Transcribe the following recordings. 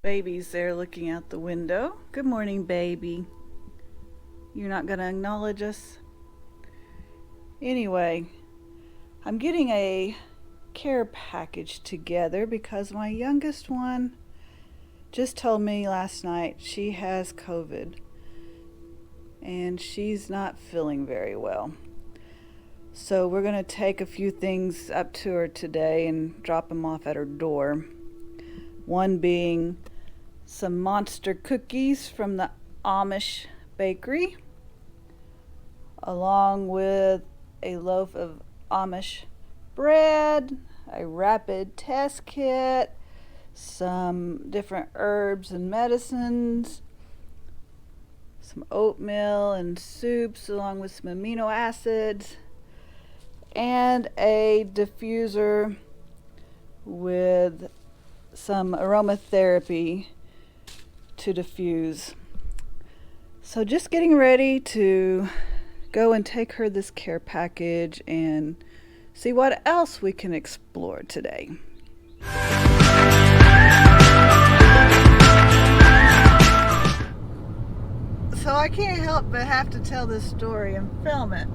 Baby's there looking out the window. Good morning, baby. You're not going to acknowledge us? Anyway, I'm getting a care package together because my youngest one just told me last night she has COVID and she's not feeling very well. So we're going to take a few things up to her today and drop them off at her door. One being some monster cookies from the Amish bakery, along with a loaf of Amish bread, a rapid test kit, some different herbs and medicines, some oatmeal and soups along with some amino acids, and a diffuser with some aromatherapy to diffuse. So just getting ready to go and take her this care package and see what else we can explore today. So I can't help but have to tell this story and film it.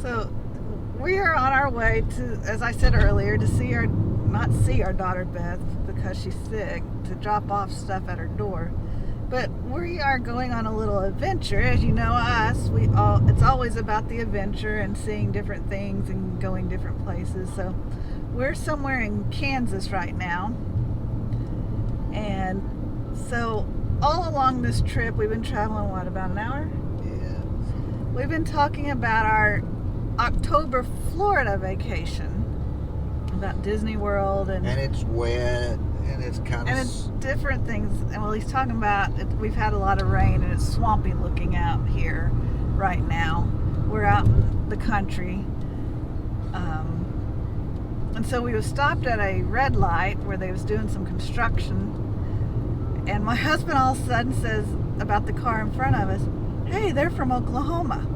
So we are on our way to, as I said earlier, to not see our daughter Beth because she's sick, to drop off stuff at her door. But we are going on a little adventure. As you know us, it's always about the adventure and seeing different things and going different places. So we're somewhere in Kansas right now. And so all along this trip, we've been traveling, about an hour? Yeah. We've been talking about our October Florida vacation, about Disney World and it's wet and it's kind and of it's different things. And well, he's talking about we've had a lot of rain and it's swampy looking out here right now. We're out in the country, and so we were stopped at a red light where they was doing some construction. And my husband all of a sudden says about the car in front of us, "Hey, they're from Oklahoma."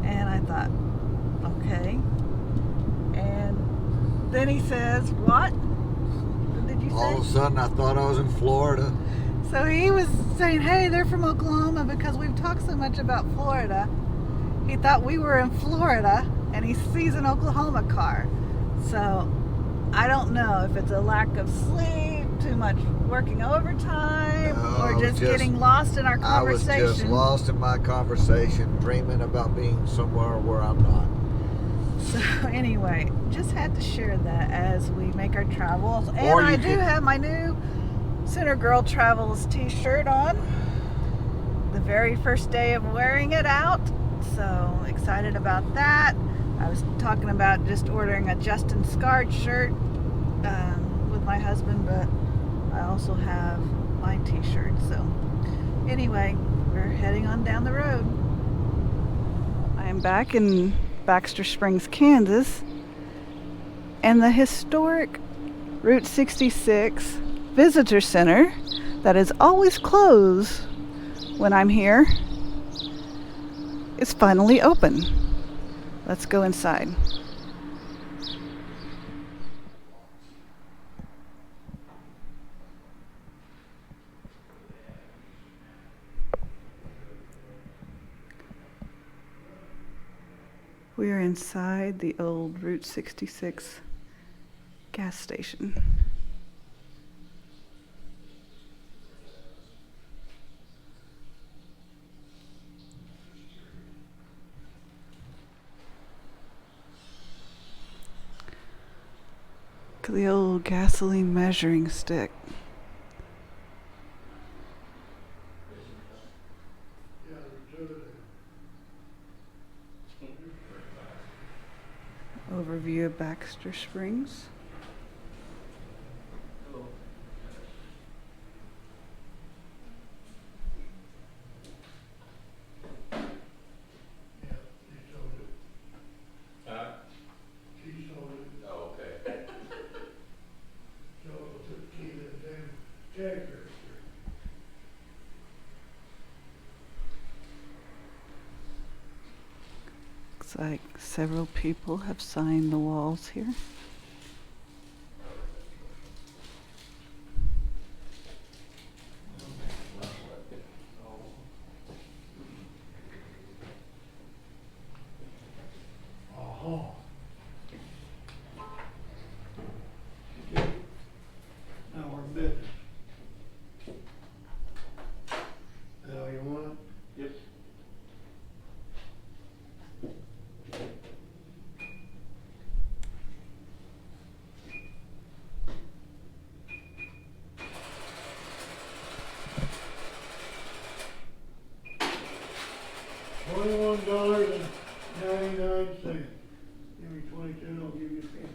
And I thought, okay. And then he says, "What? What did you say?" all of a sudden I thought I was in Florida. So he was saying, "Hey, they're from Oklahoma," because we've talked so much about Florida. He thought we were in Florida, and he sees an Oklahoma car. So I don't know if it's a lack of sleep, too much working overtime, or just getting lost in our conversation. I was just lost in my conversation, dreaming about being somewhere where I'm not. So anyway, just had to share that as we make our travels. And I do have my new Center Girl Travels t-shirt on. The very first day of wearing it out. So excited about that. I was talking about just ordering a Justin Scarred shirt with my husband, but I also have my t-shirt. So anyway, we're heading on down the road. I am back in Baxter Springs, Kansas, and the historic Route 66 Visitor Center that is always closed when I'm here is finally open. Let's go inside. We are inside the old Route 66 gas station. Look at the old gasoline measuring stick. Overview of Baxter Springs. Looks like several people have signed the walls here. $22.99. Give me 22 and I'll give you a penny.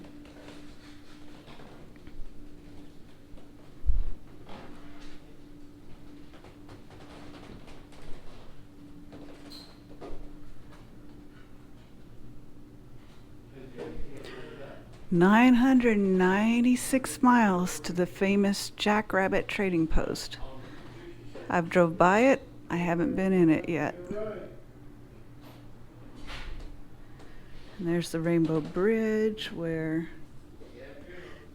$996 miles to the famous Jackrabbit Trading Post. I've drove by it. I haven't been in it yet. And there's the Rainbow Bridge where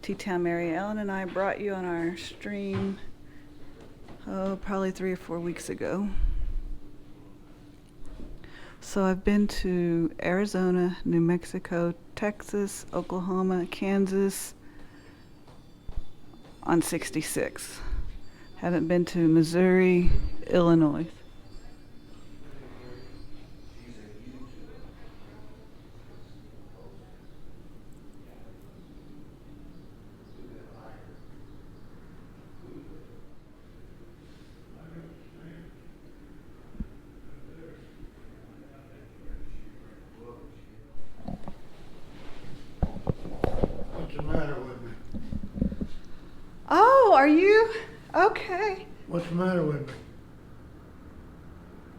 T-Town Mary Ellen and I brought you on our stream, probably 3 or 4 weeks ago. So I've been to Arizona, New Mexico, Texas, Oklahoma, Kansas on 66. Haven't been to Missouri, Illinois. What's the matter with me? Oh, are you? Okay. What's the matter with me?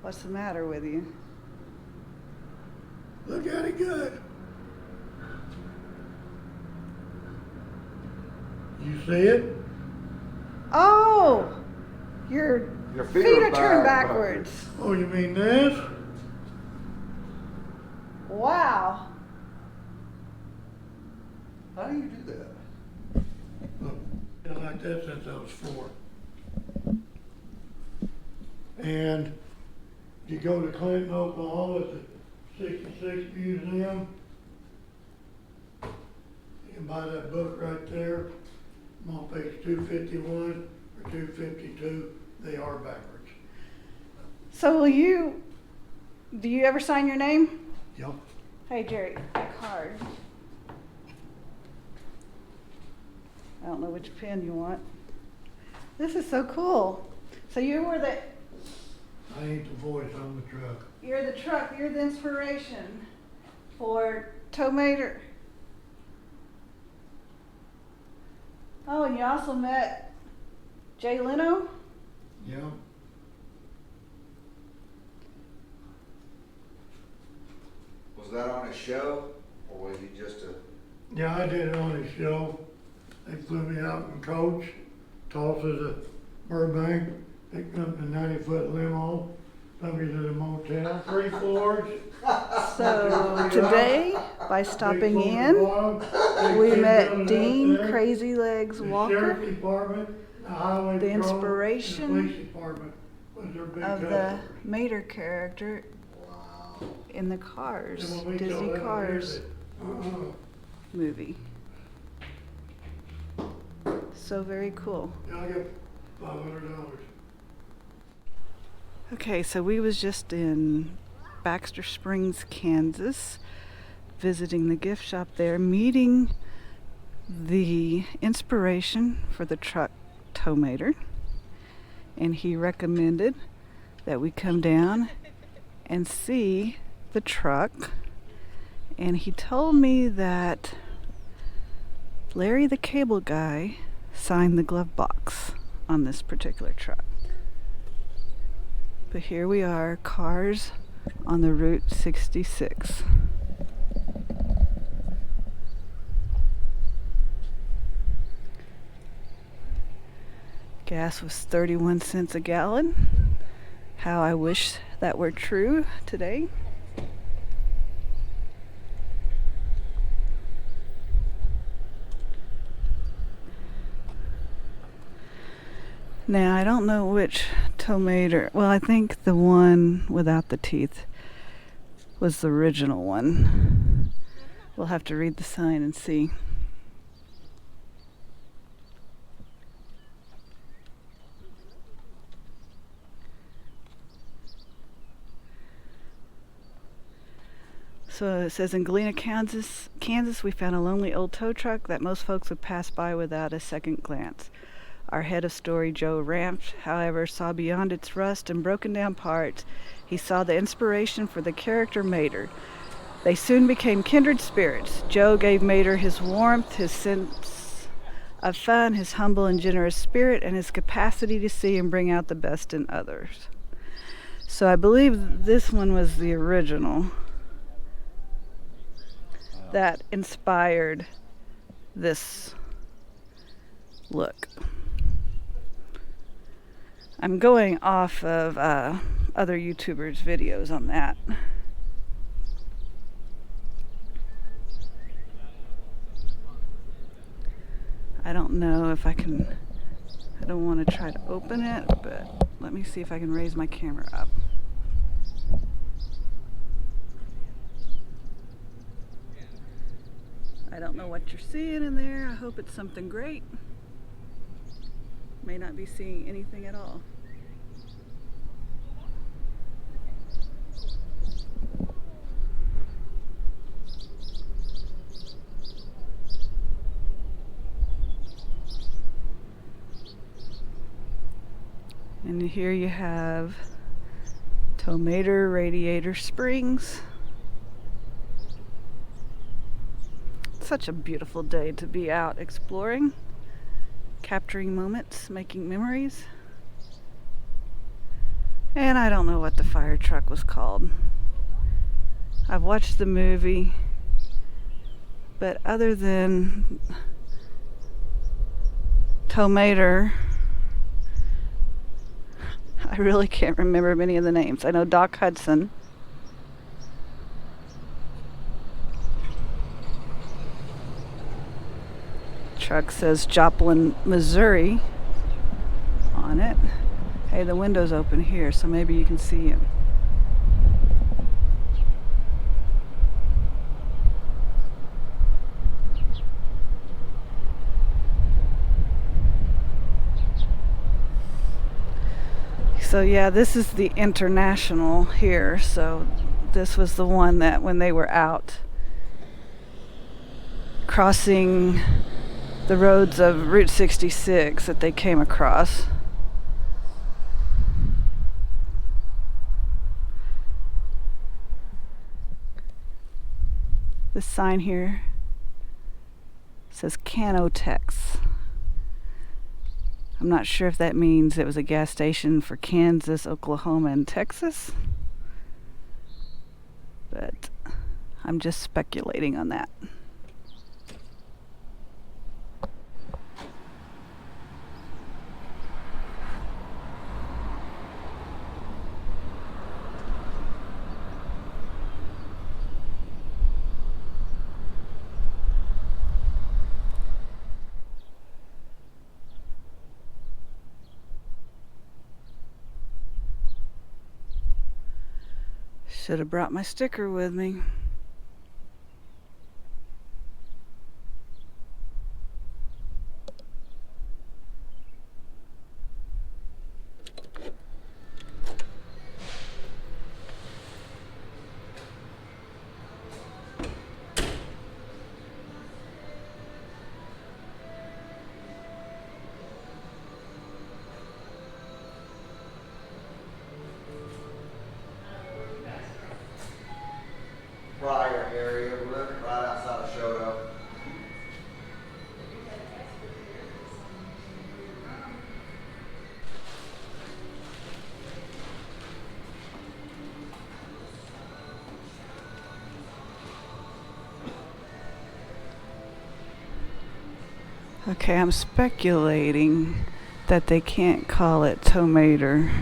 What's the matter with you? Look at it good. You see it? Oh, your feet are turned backwards. Oh, you mean this? Wow. How do you do that? Look, been like that since I was 4. And you go to Clinton, Oklahoma, at the 66 Museum. You can buy that book right there. I'm on page 251 or 252. They are backwards. So do you ever sign your name? Yep. Hey, Jerry, a card. I don't know which pen you want. This is so cool. So you were I ain't the voice, I'm the truck. you're the inspiration for Tow Mater. Oh, and you also met Jay Leno? Yep. Was that on a show, or was he just a? Yeah, I did it on his show. They flew me out in coach, Tulsa to Burbank, picked me up in a 90-foot limo, took me to the motel, 3 floors. So today, by stopping in, we met Dean Crazylegs Walker, Sheriff Department, the highway the patrol, inspiration and the police department was their big of the customers. Mater character Wow. in the Cars, And when we Disney told them Cars that, movie. So very cool. yeah, I got $500. Okay, so we was just in Baxter Springs, Kansas, visiting the gift shop there, meeting the inspiration for the truck Tow Mater, and he recommended that we come down and see the truck, and he told me that Larry the Cable Guy signed the glove box on this particular truck. But here we are, Cars on the Route 66. Gas was 31 cents a gallon. How I wish that were true today. Now, I don't know which Tow Mater. Well, I think the one without the teeth was the original one. We'll have to read the sign and see. So it says in Galena, Kansas, we found a lonely old tow truck that most folks would pass by without a second glance. Our head of story, Joe Rampt, however, saw beyond its rust and broken down parts. He saw the inspiration for the character Mater. They soon became kindred spirits. Joe gave Mater his warmth, his sense of fun, his humble and generous spirit, and his capacity to see and bring out the best in others. So I believe this one was the original that inspired this look. I'm going off of other YouTubers' videos on that. I don't know if I can, I don't want to try to open it, but let me see if I can raise my camera up. I don't know what you're seeing in there. I hope it's something great. May not be seeing anything at all. And here you have Tomater Radiator Springs. Such a beautiful day to be out exploring, capturing moments, making memories. And I don't know what the fire truck was called. I've watched the movie, but other than Tomater, I really can't remember many of the names. I know Doc Hudson. Truck says Joplin, Missouri on it. Hey, the window's open here, so maybe you can see him. So yeah, this is the International here. So this was the one that when they were out crossing the roads of Route 66 that they came across. This sign here says Canotex. I'm not sure if that means it was a gas station for Kansas, Oklahoma, and Texas, but I'm just speculating on that. Should have brought my sticker with me. Prior area, we live right outside of Shodo. Okay, I'm speculating that they can't call it Tomater,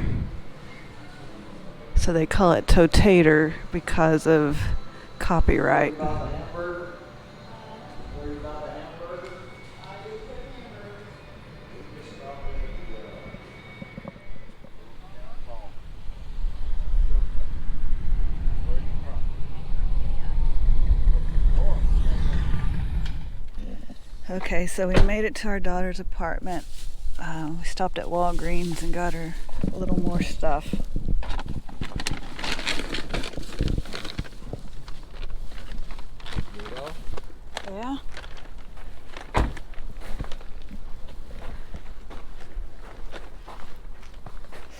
so they call it Totater because of copyright. Okay, so we made it to our daughter's apartment. We stopped at Walgreens and got her a little more stuff. Yeah.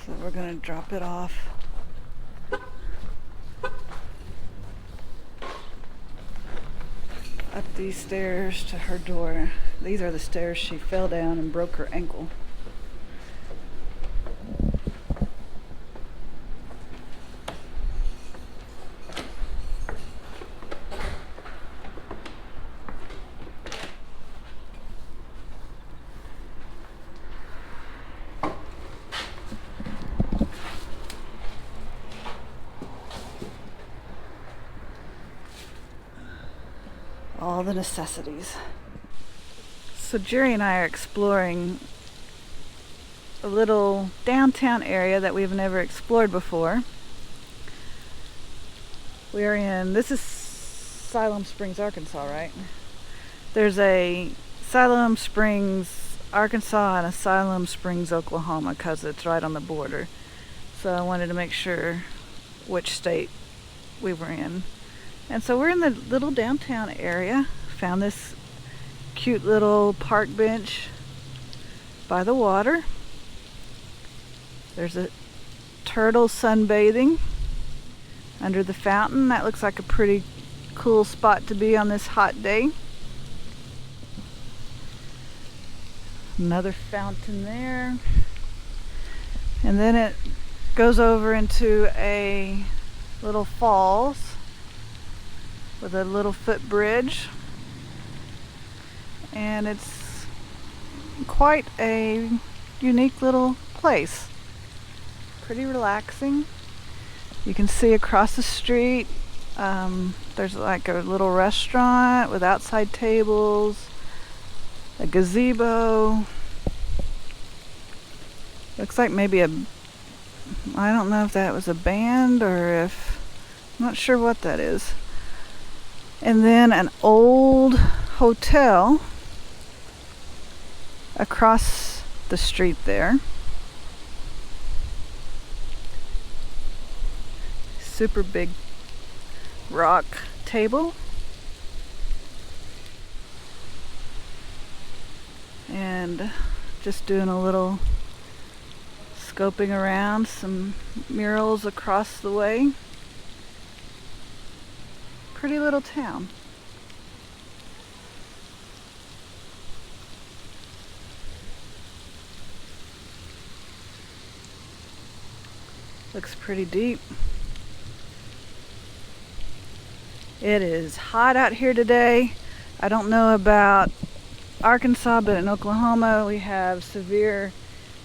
So we're gonna drop it off. Up these stairs to her door. These are the stairs she fell down and broke her ankle. All the necessities. So Jerry and I are exploring a little downtown area that we've never explored before. We are in, this is Siloam Springs, Arkansas, right? There's a Siloam Springs, Arkansas and a Siloam Springs, Oklahoma, because it's right on the border. So I wanted to make sure which state we were in. And so we're in the little downtown area. Found this cute little park bench by the water. There's a turtle sunbathing under the fountain. That looks like a pretty cool spot to be on this hot day. Another fountain there. And then it goes over into a little falls with a little footbridge, and it's quite a unique little place. Pretty relaxing. You can see across the street there's like a little restaurant with outside tables, a gazebo. Looks like maybe I don't know if that was a band or if, I'm not sure what that is. And then an old hotel across the street there. Super big rock table. And just doing a little scoping around, some murals across the way. Pretty little town. Looks pretty deep. It is hot out here today. I don't know about Arkansas, but in Oklahoma we have severe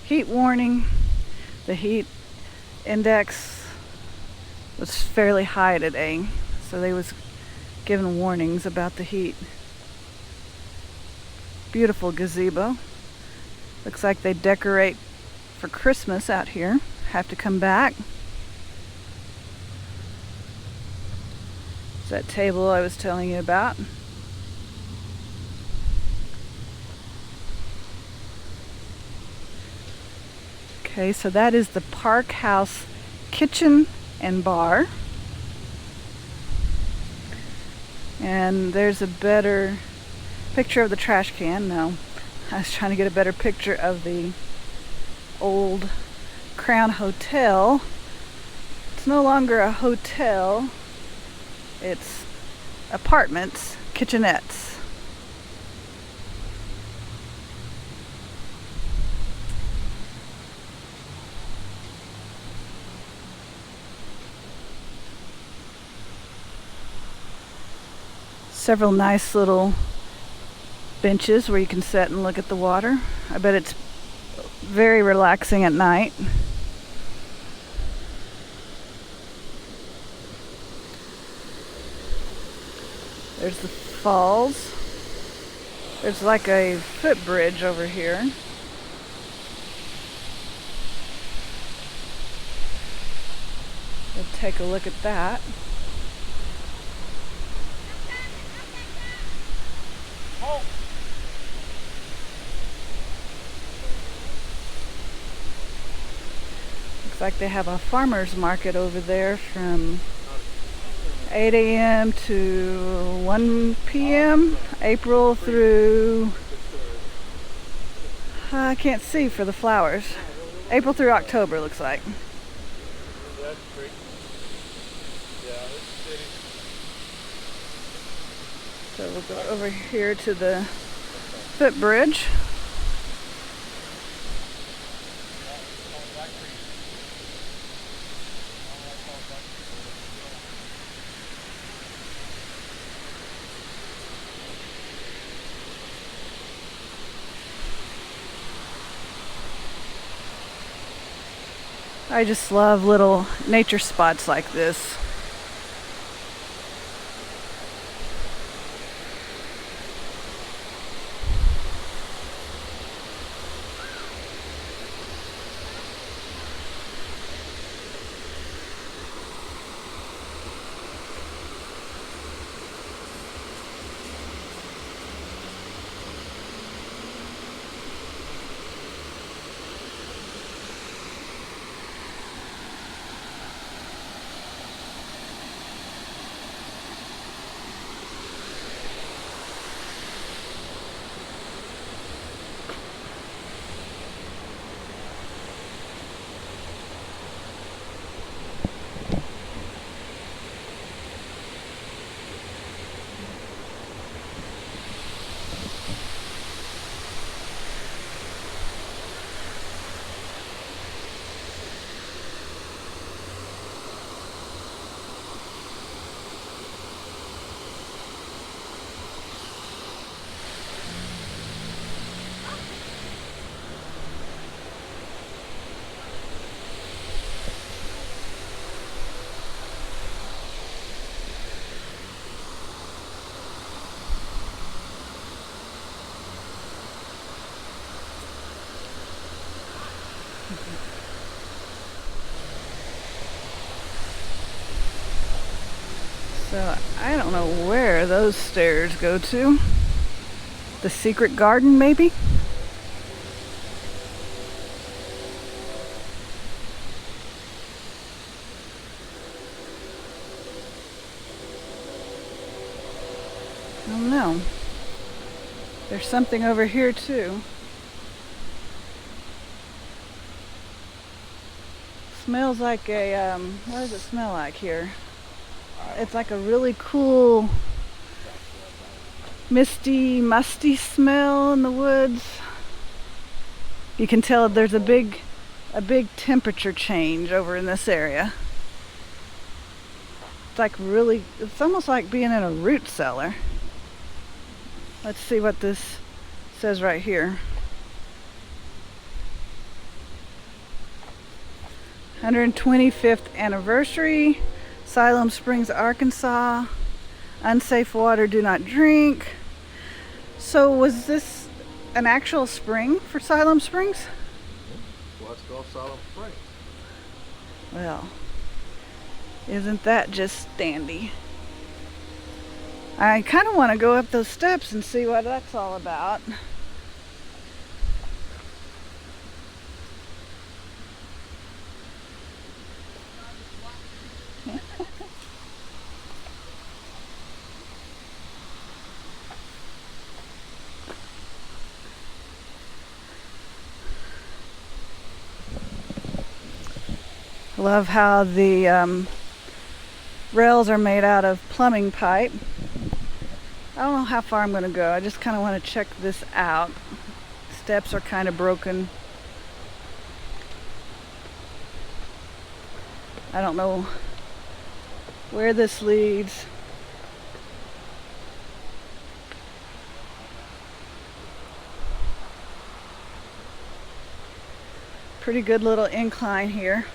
heat warning. The heat index was fairly high today, so they was given warnings about the heat. Beautiful gazebo. Looks like they decorate for Christmas out here. Have to come back. It's that table I was telling you about. Okay, so that is the Park House Kitchen and Bar. And there's a better picture of the trash can. No, I was trying to get a better picture of the old Crown Hotel. It's no longer a hotel. It's apartments, kitchenettes. Several nice little benches where you can sit and look at the water. I bet it's very relaxing at night. There's the falls. There's like a footbridge over here. We'll take a look at that. Looks like they have a farmer's market over there from 8 a.m. to 1 p.m. April through, I can't see for the flowers. April through October, looks like. That's great. Yeah, it's city. So we'll go over here to the footbridge. I just love little nature spots like this. So I don't know where those stairs go to. The secret garden, maybe? I don't know. There's something over here too. Smells like a, what does it smell like here? It's like a really cool, misty, musty smell in the woods. You can tell there's a big temperature change over in this area. It's like really, it's almost like being in a root cellar. Let's see what this says right here. 125th anniversary, Siloam Springs, Arkansas. Unsafe water, do not drink. So was this an actual spring for Siloam Springs? Well, it's called Siloam Springs. Well, isn't that just dandy? I kind of want to go up those steps and see what that's all about. Love how the rails are made out of plumbing pipe. I don't know how far I'm going to go. I just kind of want to check this out. Steps are kind of broken. I don't know where this leads. Pretty good little incline here.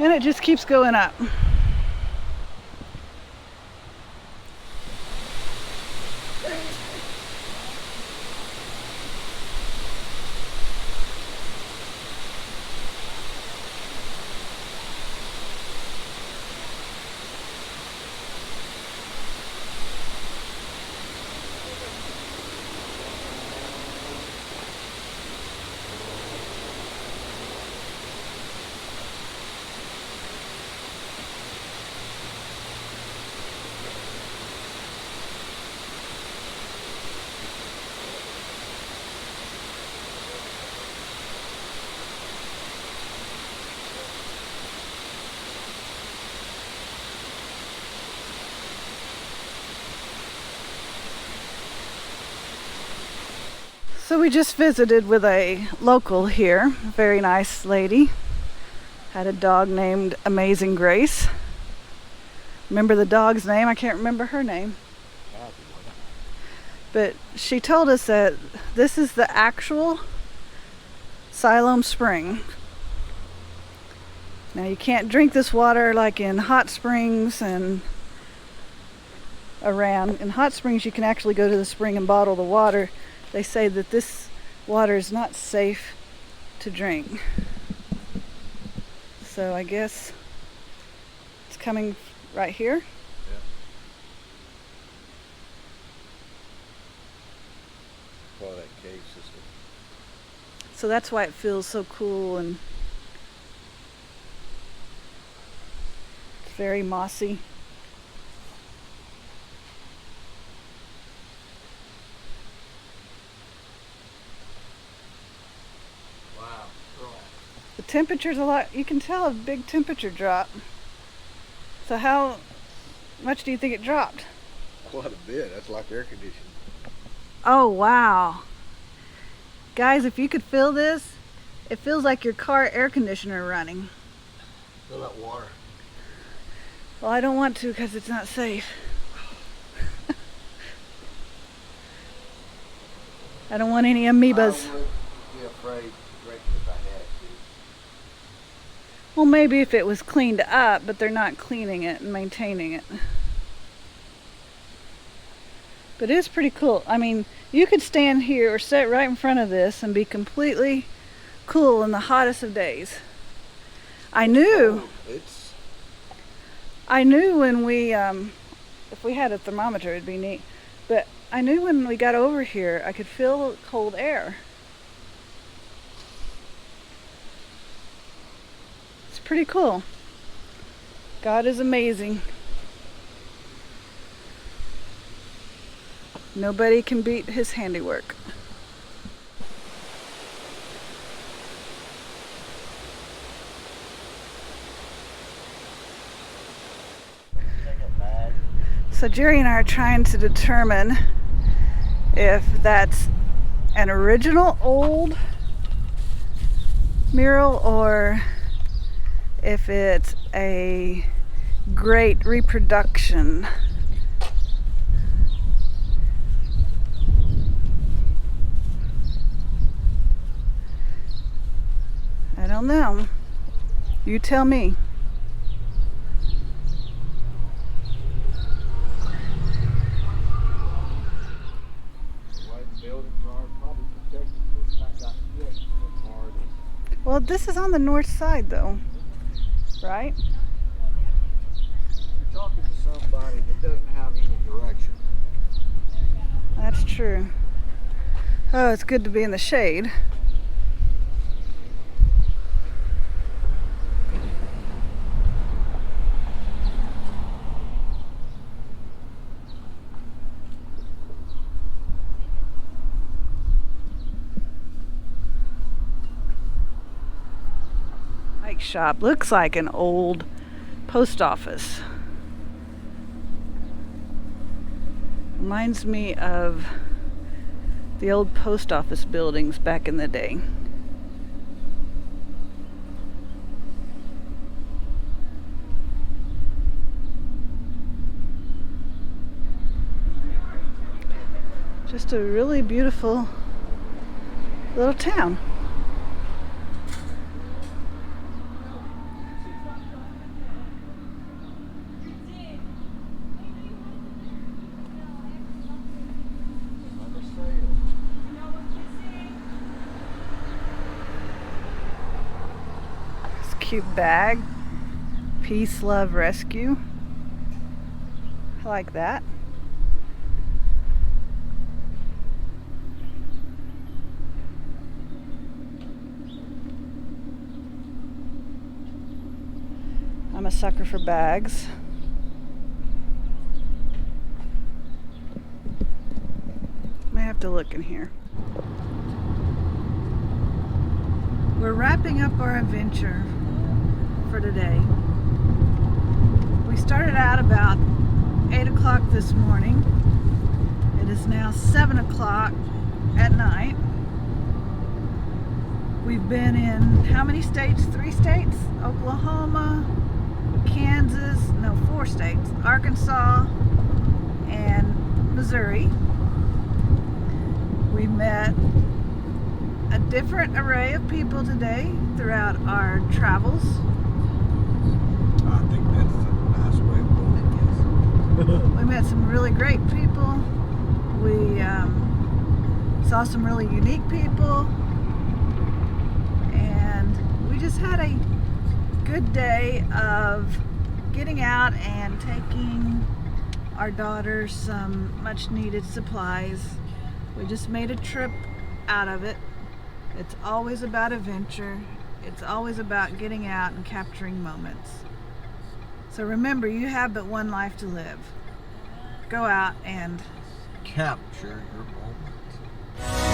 And it just keeps going up. So we just visited with a local here, a very nice lady. Had a dog named Amazing Grace. Remember the dog's name? I can't remember her name. But she told us that this is the actual Siloam Spring. Now you can't drink this water like in hot springs and around. In hot springs you can actually go to the spring and bottle the water. They say that this water is not safe to drink. So I guess it's coming right here. Yeah. Part of that cave system. So that's why it feels so cool and it's very mossy. Wow. The temperature's a lot, you can tell a big temperature drop. So how much do you think it dropped? Quite a bit. That's like air conditioning. Oh wow. Guys, if you could feel this, it feels like your car air conditioner running. Feel that water. Well, I don't want to because it's not safe. I don't want any amoebas. I would be afraid to drink it if I had to. Well, maybe if it was cleaned up, but they're not cleaning it and maintaining it. But it is pretty cool. I mean, you could stand here or sit right in front of this and be completely cool in the hottest of days. I knew when we, if we had a thermometer, it'd be neat. But I knew when we got over here, I could feel cold air. It's pretty cool. God is amazing. Nobody can beat his handiwork. So Jerry and I are trying to determine if that's an original old mural or if it's a great reproduction. I don't know. You tell me. Well, this is on the north side though, right? You're talking to somebody that doesn't have any direction. That's true. Oh, it's good to be in the shade. Shop looks like an old post office. Reminds me of the old post office buildings back in the day. Just a really beautiful little town. Cute bag. Peace, love, rescue. I like that. I'm a sucker for bags. I have to look in here. We're wrapping up our adventure for today. We started out about 8 o'clock this morning. It is now 7 o'clock at night. We've been in how many states? 3 states? Oklahoma, Kansas, no, 4 states. Arkansas and Missouri. We met a different array of people today throughout our travels. I think that's a nice way of putting it, yes. We met some really great people. We saw some really unique people. And we just had a good day of getting out and taking our daughter some much needed supplies. We just made a trip out of it. It's always about adventure. It's always about getting out and capturing moments. So remember, you have but one life to live. Go out and Capture your moment.